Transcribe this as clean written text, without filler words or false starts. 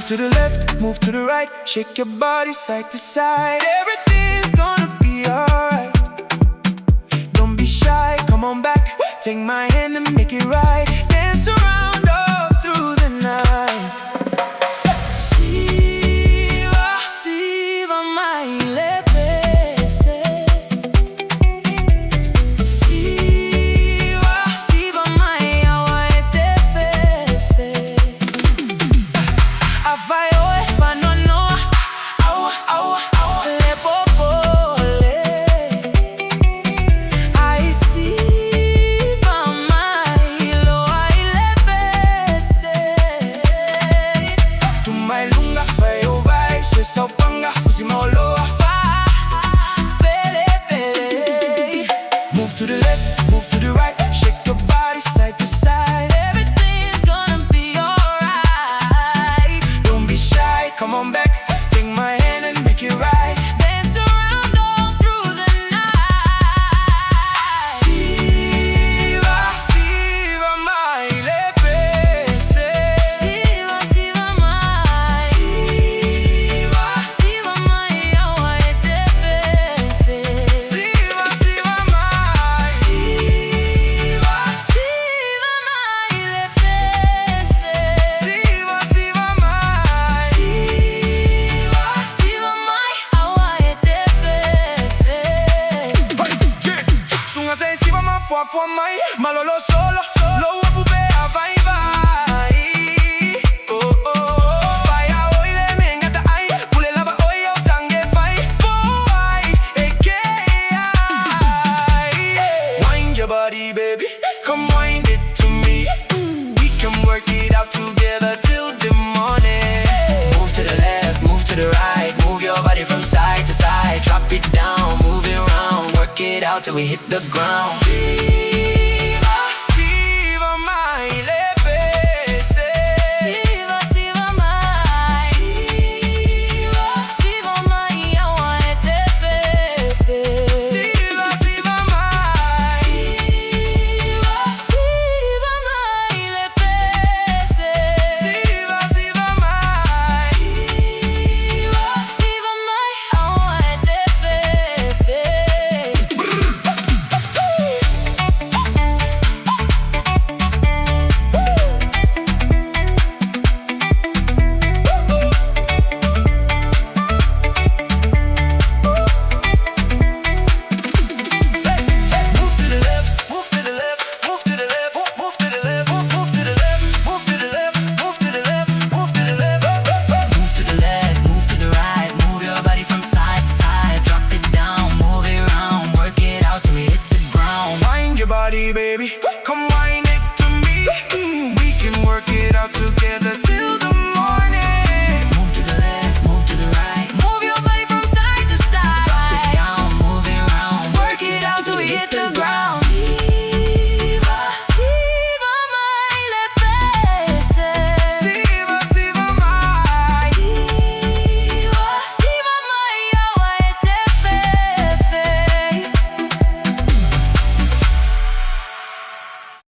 to the left, move to the right, shake your body side to side. Everything's gonna be alright. Don't be shy, come on back, take my hand and make it right. Dance around all through the night. Si va mai le pese. Si va mai awa e te fefe. A vai oe fa no no. Awa awa awa le popole. Ai si va mai lo ai le pese. Tu mai lunga fai ou vai, sue sau panga, fusi moloa fa. Pele pele. Move to the left, move to the right, shake your body side to side. Everything's gonna be alright. Don't be shy, come on back, take my hand and make it right. Dance around all through the night. Si va mai le pese. Si va mai. Si va mai awa e te fefe. Si va mai. Si va mai le pese. Si va mai. Si va mai awa e te fefe. Sunga say si va mai fua mai, malo lo solo, lo uafupe a vai vai. Oh oh. Fai au le mengata ai, pule lava oi au tange fai. Boy, eke ai. Wind your body, baby, come wind it to me. We can work it out together till the morning. Move to the left, move to the right, move your body from side to side. Drop it down, move it around, work it out till we hit the ground.